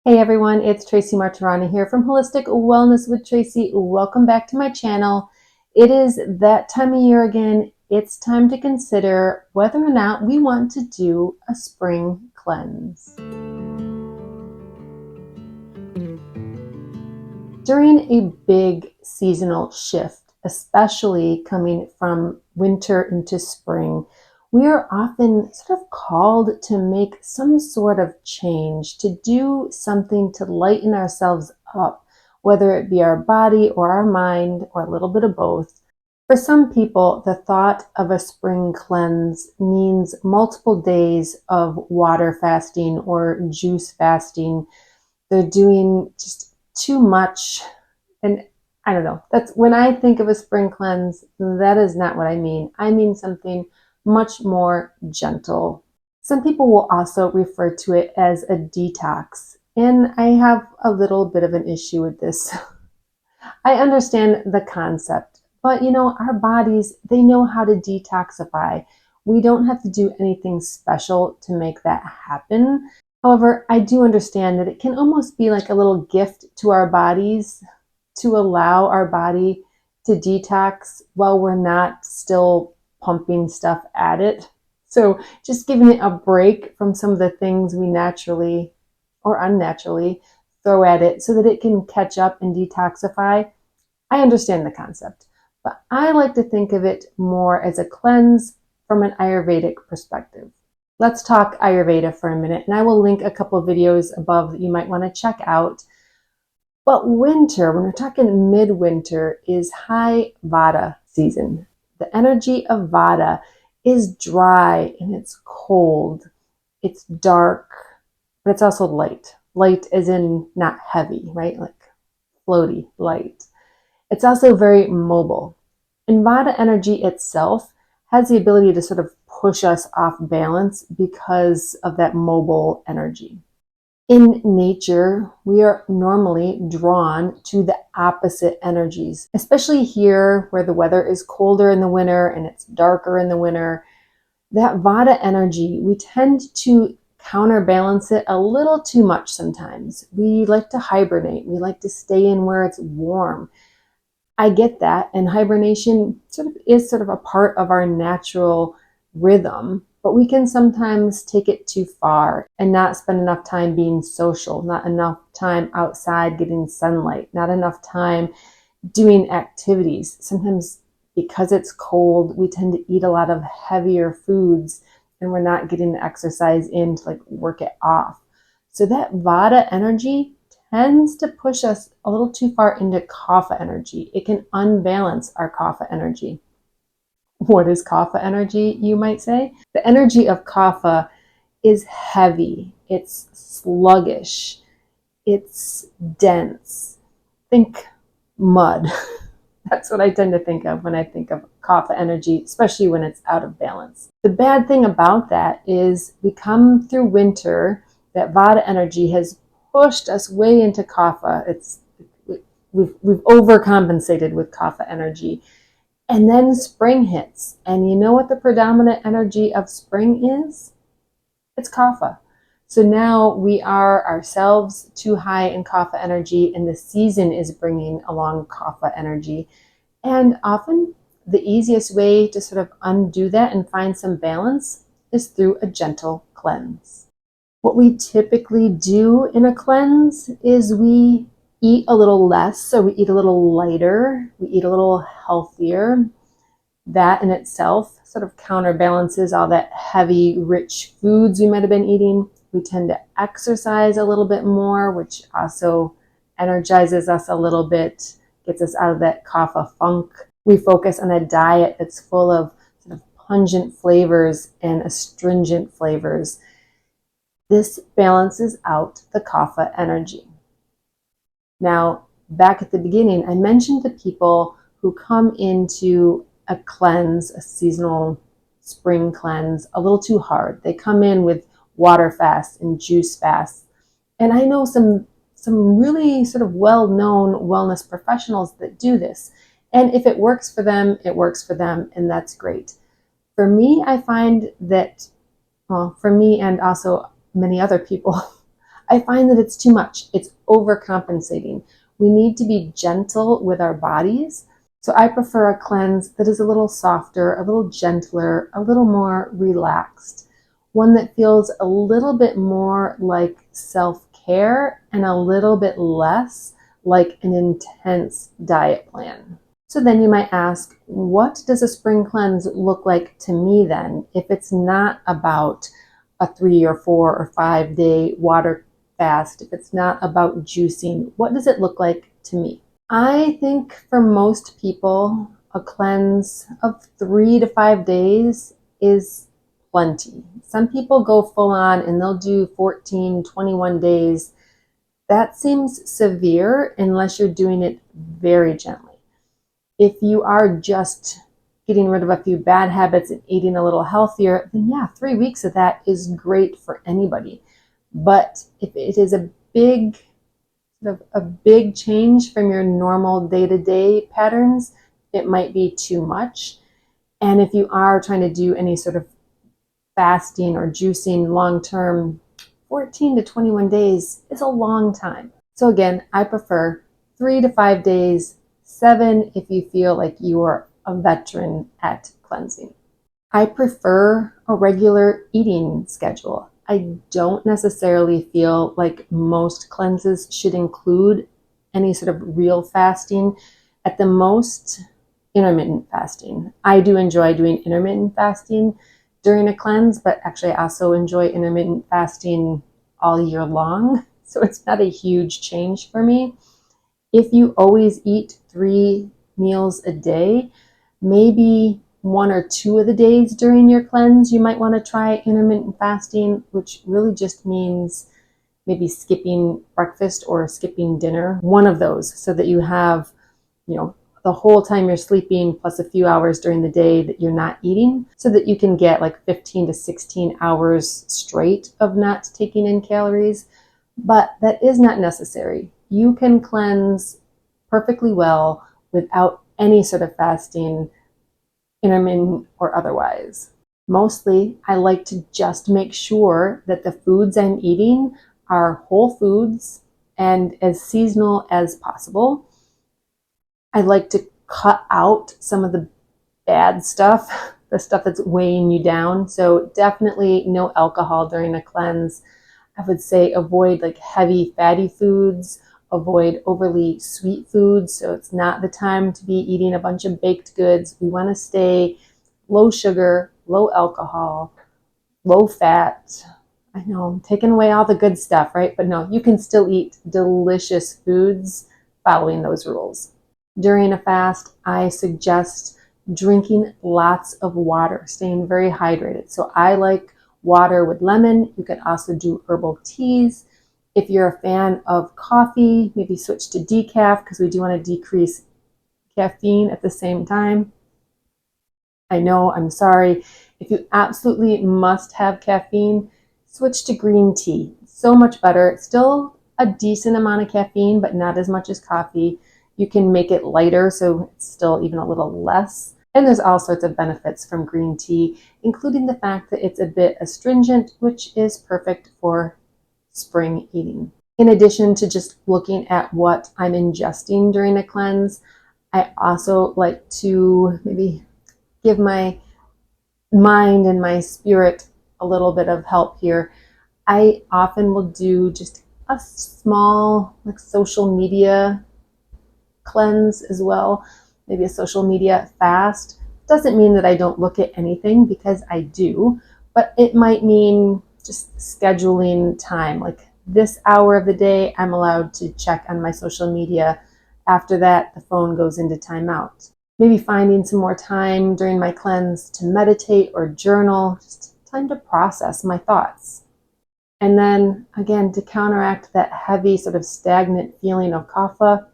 Hey everyone, it's Tracy Martirana here from Holistic Wellness with Tracy. Welcome back to my channel. It is that time of year again. It's time to consider whether or not we want to do a spring cleanse. During a big seasonal shift, especially coming from winter into spring, we are often sort of called to make some sort of change, to do something to lighten ourselves up, whether it be our body or our mind or a little bit of both. For some people, the thought of a spring cleanse means multiple days of water fasting or juice fasting. They're doing just too much. And I don't know. That's when I think of a spring cleanse, that is not what I mean. I mean something much more gentle. Some people will also refer to it as a detox. And I have a little bit of an issue with this. I understand the concept, but our bodies, they know how to detoxify. We don't have to do anything special to make that happen. However, I do understand that it can almost be like a little gift to our bodies to allow our body to detox while we're not still pumping stuff at it. So just giving it a break from some of the things we naturally or unnaturally throw at it so that it can catch up and detoxify. I understand the concept, but I like to think of it more as a cleanse from an Ayurvedic perspective. Let's talk Ayurveda for a minute, and I will link a couple of videos above that you might want to check out. But winter, when we're talking midwinter, is high Vata season. The energy of Vata is dry and it's cold. It's dark, but it's also light. Light as in not heavy, right? Like floaty, light. It's also very mobile. And Vata energy itself has the ability to sort of push us off balance because of that mobile energy. In nature, we are normally drawn to the opposite energies, especially here where the weather is colder in the winter and it's darker in the winter. That Vata energy, we tend to counterbalance it a little too much sometimes. We like to hibernate. We like to stay in where it's warm. I get that, and hibernation is sort of a part of our natural rhythm, but we can sometimes take it too far and not spend enough time being social, not enough time outside getting sunlight, not enough time doing activities. Sometimes because it's cold, we tend to eat a lot of heavier foods and we're not getting the exercise in to work it off. So that Vata energy tends to push us a little too far into Kapha energy. It can unbalance our Kapha energy. What is Kapha energy, you might say? The energy of Kapha is heavy, it's sluggish, it's dense. Think mud. That's what I tend to think of when I think of Kapha energy, especially when it's out of balance. The bad thing about that is we come through winter, that Vata energy has pushed us way into Kapha. We've overcompensated with Kapha energy. And then spring hits. And you know what the predominant energy of spring is? It's Kapha. So now we are ourselves too high in Kapha energy, and the season is bringing along Kapha energy. And often the easiest way to sort of undo that and find some balance is through a gentle cleanse. What we typically do in a cleanse is we eat a little less, so we eat a little lighter, we eat a little healthier. That in itself sort of counterbalances all that heavy, rich foods we might have been eating. We tend to exercise a little bit more, which also energizes us a little bit, gets us out of that Kapha funk. We focus on a diet that's full of sort of pungent flavors and astringent flavors. This balances out the Kapha energy. Now, back at the beginning, I mentioned the people who come into a cleanse, a seasonal spring cleanse, a little too hard. They come in with water fasts and juice fasts. And I know some really sort of well-known wellness professionals that do this. And if it works for them, it works for them, and that's great. For me, I find that, well, for me and also many other people, I find that it's too much. It's overcompensating. We need to be gentle with our bodies. So I prefer a cleanse that is a little softer, a little gentler, a little more relaxed. One that feels a little bit more like self-care and a little bit less like an intense diet plan. So then you might ask, what does a spring cleanse look like to me then, if it's not about a 3 or 4 or 5 day water fast, if it's not about juicing, what does it look like to me? I think for most people, a cleanse of 3 to 5 days is plenty. Some people go full on and they'll do 14, 21 days. That seems severe unless you're doing it very gently. If you are just getting rid of a few bad habits and eating a little healthier, then yeah, 3 weeks of that is great for anybody. But if it is a big change from your normal day-to-day patterns, it might be too much. And if you are trying to do any sort of fasting or juicing long-term, 14 to 21 days is a long time. So again, I prefer 3 to 5 days, 7 if you feel like you are a veteran at cleansing. I prefer a regular eating schedule. I don't necessarily feel like most cleanses should include any sort of real fasting. At the most, intermittent fasting. I do enjoy doing intermittent fasting during a cleanse, but actually I also enjoy intermittent fasting all year long. So it's not a huge change for me. If you always eat 3 meals a day, maybe 1 or 2 of the days during your cleanse, you might want to try intermittent fasting, which really just means maybe skipping breakfast or skipping dinner, one of those, so that you have, the whole time you're sleeping plus a few hours during the day that you're not eating, so that you can get like 15 to 16 hours straight of not taking in calories. But that is not necessary. You can cleanse perfectly well without any sort of fasting, intermittent or otherwise. Mostly, I like to just make sure that the foods I'm eating are whole foods and as seasonal as possible. I like to cut out some of the bad stuff, the stuff that's weighing you down. So definitely no alcohol during a cleanse. I would say avoid like heavy fatty foods, avoid overly sweet foods. So it's not the time to be eating a bunch of baked goods. We want to stay low sugar, low alcohol, low fat. I know I'm taking away all the good stuff, right? But no, you can still eat delicious foods following those rules. During a fast, I suggest drinking lots of water, staying very hydrated. So I like water with lemon. You can also do herbal teas. If you're a fan of coffee, maybe switch to decaf because we do want to decrease caffeine at the same time. I know, I'm sorry. If you absolutely must have caffeine, switch to green tea. So much better. It's still a decent amount of caffeine, but not as much as coffee. You can make it lighter, so it's still even a little less. And there's all sorts of benefits from green tea, including the fact that it's a bit astringent, which is perfect for spring eating. In addition to just looking at what I'm ingesting during a cleanse, I also like to maybe give my mind and my spirit a little bit of help here. I often will do just a small social media cleanse as well, maybe a social media fast. Doesn't mean that I don't look at anything, because I do, but it might mean just scheduling time. Like this hour of the day, I'm allowed to check on my social media. After that, the phone goes into timeout. Maybe finding some more time during my cleanse to meditate or journal, just time to process my thoughts. And then again, to counteract that heavy sort of stagnant feeling of kapha,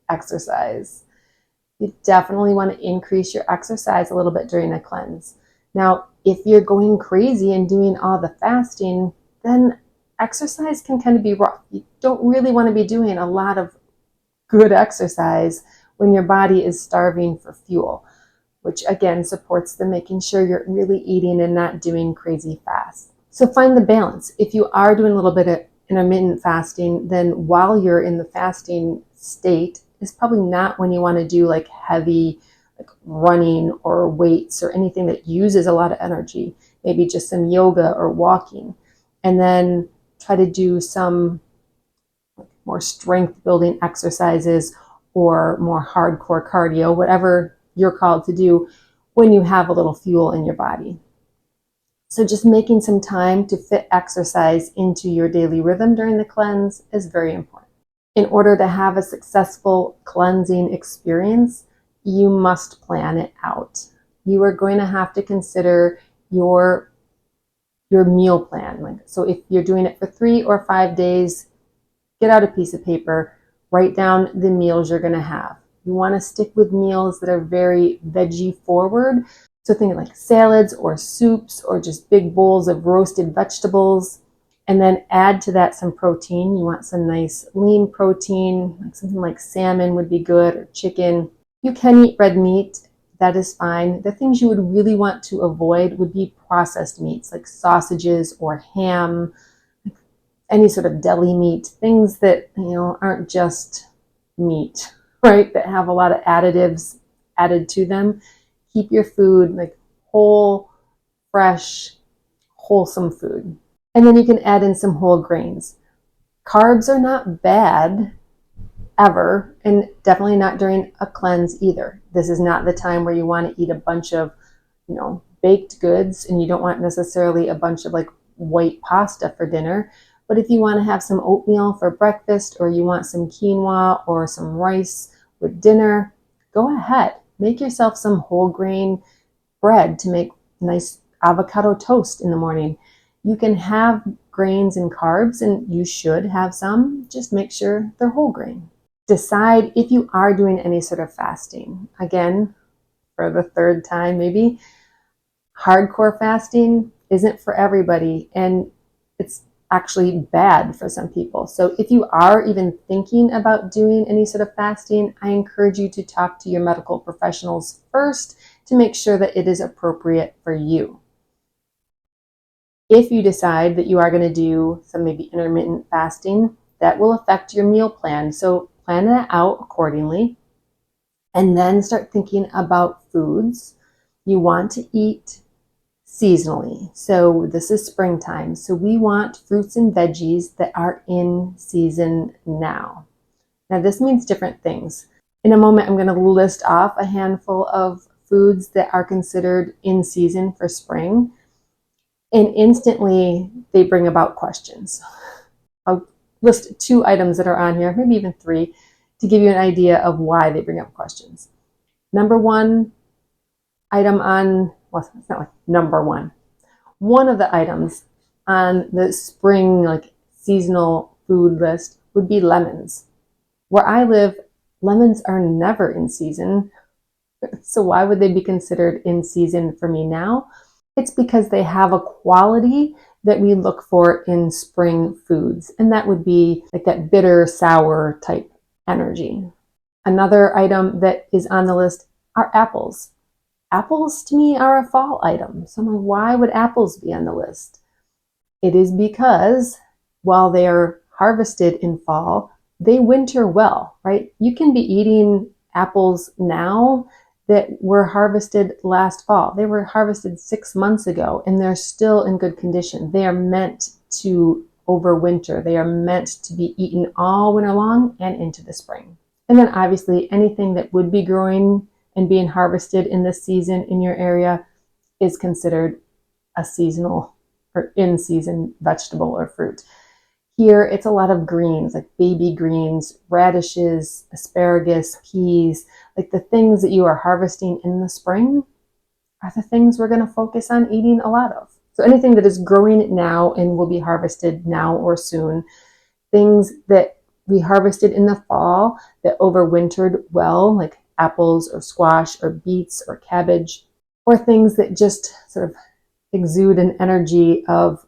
exercise. You definitely want to increase your exercise a little bit during a cleanse. Now, if you're going crazy and doing all the fasting, then exercise can kind of be rough. You don't really want to be doing a lot of good exercise when your body is starving for fuel, which again supports the making sure you're really eating and not doing crazy fasts. So find the balance. If you are doing a little bit of intermittent fasting, then while you're in the fasting state is probably not when you want to do like heavy like running or weights or anything that uses a lot of energy. Maybe just some yoga or walking. And then try to do some more strength building exercises or more hardcore cardio, whatever you're called to do when you have a little fuel in your body. So just making some time to fit exercise into your daily rhythm during the cleanse is very important. In order to have a successful cleansing experience, you must plan it out. You are going to have to consider your meal plan. So if you're doing it for 3 or 5 days, get out a piece of paper, write down the meals you're going to have. You want to stick with meals that are very veggie forward. So think like salads or soups or just big bowls of roasted vegetables. And then add to that some protein. You want some nice lean protein, like something like salmon would be good, or chicken. You can eat red meat. That is fine. The things you would really want to avoid would be processed meats like sausages or ham, any sort of deli meat, things that, aren't just meat, right? That have a lot of additives added to them. Keep your food like whole, fresh, wholesome food. And then you can add in some whole grains. Carbs are not bad ever, and definitely not during a cleanse either. This is not the time where you want to eat a bunch of, baked goods, and you don't want necessarily a bunch of like white pasta for dinner. But if you want to have some oatmeal for breakfast, or you want some quinoa or some rice with dinner, go ahead. Make yourself some whole grain bread to make nice avocado toast in the morning. You can have grains and carbs, and you should have some. Just make sure they're whole grain. Decide if you are doing any sort of fasting. Again, for the third time maybe, hardcore fasting isn't for everybody, and it's actually bad for some people. So if you are even thinking about doing any sort of fasting, I encourage you to talk to your medical professionals first to make sure that it is appropriate for you. If you decide that you are going to do some maybe intermittent fasting, that will affect your meal plan. So plan that out accordingly, and then start thinking about foods you want to eat seasonally. So this is springtime. So we want fruits and veggies that are in season now. Now this means different things. In a moment, I'm going to list off a handful of foods that are considered in season for spring. And instantly they bring about questions. I'll list 2 items that are on here, maybe even 3, to give you an idea of why they bring up questions. Number 1 item on, well, it's not like number 1. One of the items on the spring like seasonal food list would be lemons. Where I live, lemons are never in season. So why would they be considered in season for me now? It's because they have a quality that we look for in spring foods, and that would be like that bitter, sour type energy. Another item that is on the list are apples. Apples to me are a fall item. So I'm like, why would apples be on the list? It is because while they are harvested in fall, they winter well, right? You can be eating apples now that were harvested last fall. They were harvested 6 months ago, and they're still in good condition. They are meant to overwinter. They are meant to be eaten all winter long and into the spring. And then obviously anything that would be growing and being harvested in this season in your area is considered a seasonal or in-season vegetable or fruit. Here, it's a lot of greens, like baby greens, radishes, asparagus, peas, like the things that you are harvesting in the spring are the things we're going to focus on eating a lot of. So anything that is growing now and will be harvested now or soon, things that we harvested in the fall that overwintered well, like apples or squash or beets or cabbage, or things that just sort of exude an energy of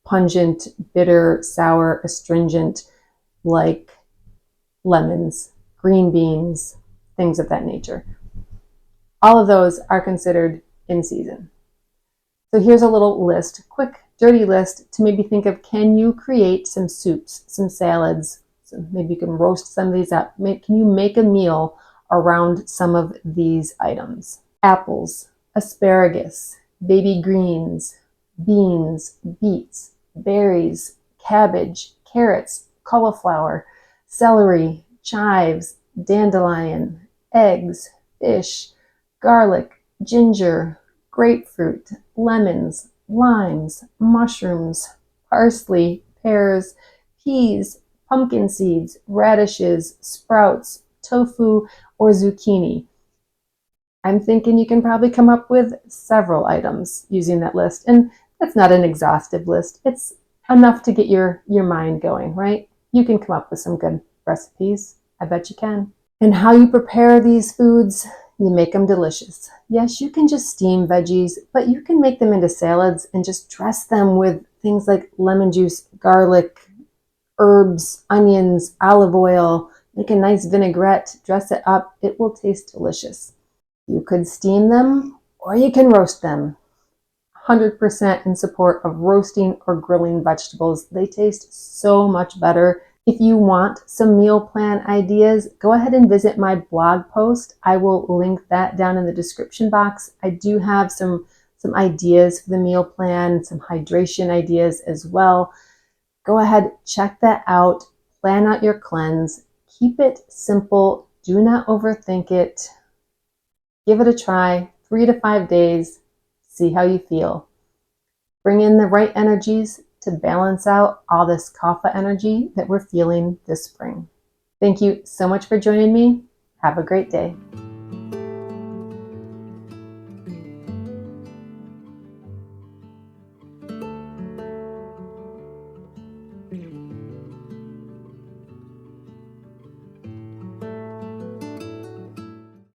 pungent, bitter, sour, astringent, like lemons, green beans, things of that nature. All of those are considered in season. So here's a little list, quick, dirty list to maybe think of, can you create some soups, some salads? So maybe you can roast some of these up. Can you make a meal around some of these items? Apples, asparagus, baby greens, beans, beets, berries, cabbage, carrots, cauliflower, celery, chives, dandelion, eggs, fish, garlic, ginger, grapefruit, lemons, limes, mushrooms, parsley, pears, peas, pumpkin seeds, radishes, sprouts, tofu, or zucchini. I'm thinking you can probably come up with several items using that list. And that's not an exhaustive list. It's enough to get your mind going, right? You can come up with some good recipes. I bet you can. And how you prepare these foods, you make them delicious. Yes, you can just steam veggies, but you can make them into salads and just dress them with things like lemon juice, garlic, herbs, onions, olive oil. Make a nice vinaigrette, dress it up. It will taste delicious. You could steam them or you can roast them. 100% in support of roasting or grilling vegetables. They taste so much better. If you want some meal plan ideas, go ahead and visit my blog post. I will link that down in the description box. I do have some ideas for the meal plan, some hydration ideas as well. Go ahead, check that out. Plan out your cleanse. Keep it simple. Do not overthink it. Give it a try, 3 to 5 days, see how you feel. Bring in the right energies to balance out all this kapha energy that we're feeling this spring. Thank you so much for joining me. Have a great day.